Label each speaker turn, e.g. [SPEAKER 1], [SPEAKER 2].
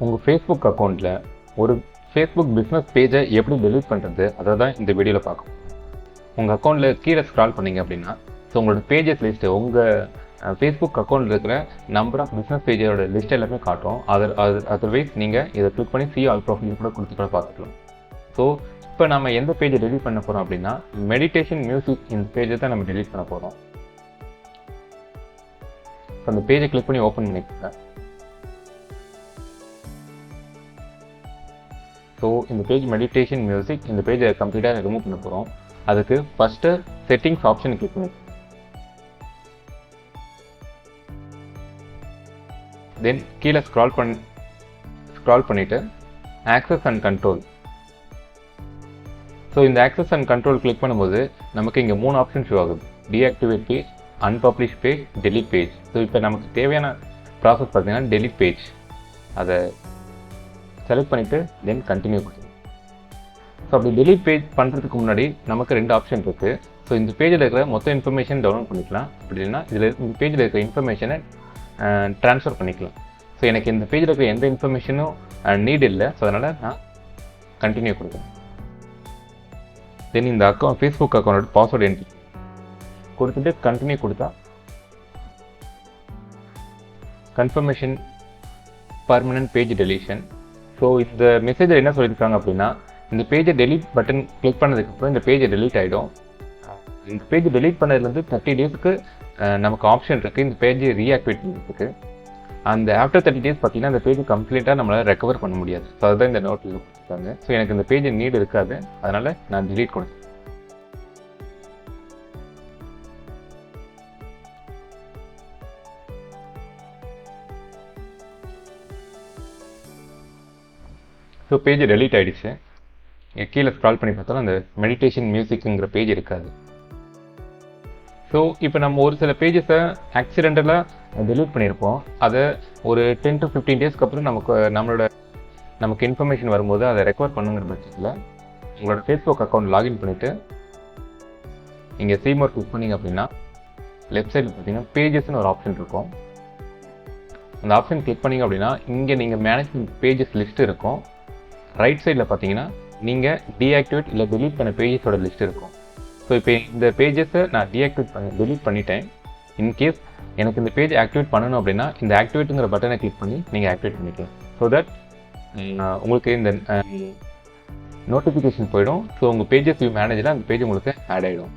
[SPEAKER 1] உங்கள் ஃபேஸ்புக் அக்கௌண்ட்டில் ஒரு ஃபேஸ்புக் பிஸ்னஸ் பேஜை எப்படி டெலீட் பண்ணுறது அதை தான் இந்த வீடியோவில் பார்க்கும். உங்கள் அக்கௌண்ட்டில் கீழே ஸ்க்ரால் பண்ணிங்க அப்படின்னா உங்களோட பேஜஸ் லிஸ்ட்டு உங்கள் ஃபேஸ்புக் அக்கௌண்ட்டில் இருக்கிற நம்பர் ஆஃப் பிஸ்னஸ் பேஜோட லிஸ்ட் எல்லாமே காட்டும். அதர்வைஸ் நீங்கள் இதை கிளிக் பண்ணி see all ப்ரொஃபைல் கூட கொடுத்து கூட பார்த்துக்கலாம். ஸோ இப்போ நம்ம எந்த பேஜை டெலீட் பண்ண போகிறோம் அப்படின்னா மெடிடேஷன் மியூசிக் இந்த பேஜை தான் நம்ம டெலீட் பண்ண போகிறோம். ஸோ அந்த பேஜை கிளிக் பண்ணி ஓப்பன் பண்ணிக்கோங்க. ஸோ இந்த பேஜ் மெடிடேஷன் மியூசிக், இந்த பேஜை கம்ப்ளீட்டாக ரிமூவ் பண்ண போகிறோம். அதுக்கு ஃபஸ்ட்டு செட்டிங்ஸ் ஆப்ஷன் கிளிக் பண்ணி தென் கீழே ஸ்க்ரால் பண்ணிவிட்டு ஆக்சஸ் அண்ட் கண்ட்ரோல். ஸோ இந்த ஆக்சஸ் அண்ட் கண்ட்ரோல் கிளிக் பண்ணும்போது நமக்கு இங்கே 3 ஆப்ஷன் ஷோ ஆகுது. Deactivate page, unpublish page, delete page. So இப்போ நமக்கு தேவையான ப்ராசஸ் பார்த்தீங்கன்னா டெலிட் பேஜ். அதை செலக்ட் பண்ணிவிட்டு தென் கண்டினியூ கொடுங்க. ஸோ அப்படி டெலிட் பேஜ் பண்ணுறதுக்கு முன்னாடி நமக்கு 2 ஆப்ஷன் இருக்குது. ஸோ இந்த பேஜில் இருக்கிற மொத்த இன்ஃபர்மேஷன் டவுன்லோட் பண்ணிக்கலாம். அப்படி இல்லைன்னா இந்த பேஜில் இருக்கிற இன்ஃபர்மேஷனை ட்ரான்ஸ்ஃபர் பண்ணிக்கலாம். ஸோ எனக்கு இந்த பேஜில் இருக்கிற எந்த இன்ஃபர்மேஷனும் நீட் இல்லை. ஸோ அதனால் நான் கண்டினியூ கொடுக்குறேன். தென் இந்த ஃபேஸ்புக் அக்கௌண்ட்டோட பாஸ்வேர்டு என்ட்ரி கொடுத்துட்டு கண்டினியூ கொடுத்தா confirmation permanent page deletion. So இந்த மெசேஜில் என்ன சொல்லியிருக்காங்க அப்படின்னா இந்த பேஜை டெலிட் பட்டன் கிளிக் பண்ணதுக்கப்புறம் இந்த பேஜை டெலிட் ஆகிடும். இந்த பேஜ் டெலிட் பண்ணதுலேருந்து 30 டேஸ்க்கு நமக்கு ஆப்ஷன் இருக்குது இந்த பேஜை ரீஆக்டிவேட் பண்ணுறதுக்கு. அந்த ஆஃப்டர் 30 டேஸ் பார்த்தீங்கன்னா இந்த பேஜ் கம்ப்ளீட்டாக நம்மளால் ரெக்கவர் பண்ண முடியாது. ஸோ அதுதான் இந்த நோட்டில் கொடுத்துருக்காங்க. ஸோ எனக்கு இந்த பேஜ் நீட் இருக்காது, அதனால் நான் டெலிட் கொடுத்தேன். ஸோ பேஜ் டெலீட் ஆகிடுச்சு. கீழே ஸ்க்ரால் பண்ணி பார்த்தாலும் அந்த மெடிடேஷன் மியூசிக்குங்கிற பேஜ் இருக்காது. ஸோ இப்போ நம்ம ஒரு சில பேஜஸை ஆக்சிடென்டலாக டெலீட் பண்ணியிருப்போம். அதை ஒரு 10 to 15 டேஸ்க்கு அப்புறம் நமக்கு இன்ஃபர்மேஷன் வரும்போது அதை ரெக்கவர் பண்ணுங்கிற பட்சத்தில் உங்களோட ஃபேஸ்புக் அக்கௌண்ட் லாகின் பண்ணிவிட்டு இங்கே see more கிளிக் பண்ணிங்க அப்படின்னா லெஃப்ட் சைடில் பார்த்தீங்கன்னா பேஜஸ்ன்னு ஒரு ஆப்ஷன் இருக்கும். அந்த ஆப்ஷன் கிளிக் பண்ணிங்க அப்படின்னா இங்கே நீங்கள் மேனேஜ்மெண்ட் பேஜஸ் லிஸ்ட் இருக்கும். ரைட் சைடில் பார்த்தீங்கன்னா நீங்கள் டீஆக்டிவேட் இல்லை டெலீட் பண்ண பேஜஸோட லிஸ்ட் இருக்கும். ஸோ இப்போ இந்த பேஜஸை நான் டெலீட் பண்ணிட்டேன். இன்கேஸ் எனக்கு இந்த பேஜ் ஆக்டிவேட் பண்ணணும் அப்படின்னா இந்த ஆக்டிவேட்டுங்கிற பட்டனை கிளிக் பண்ணி நீங்கள் ஆக்டிவேட் பண்ணிக்கலாம். ஸோ தட் உங்களுக்கு இந்த நோட்டிஃபிகேஷன் போயிடும். ஸோ உங்கள் பேஜஸ் வியூ மேனேஜரில் அந்த பேஜ் உங்களுக்கு ஆட் ஆகிடும்.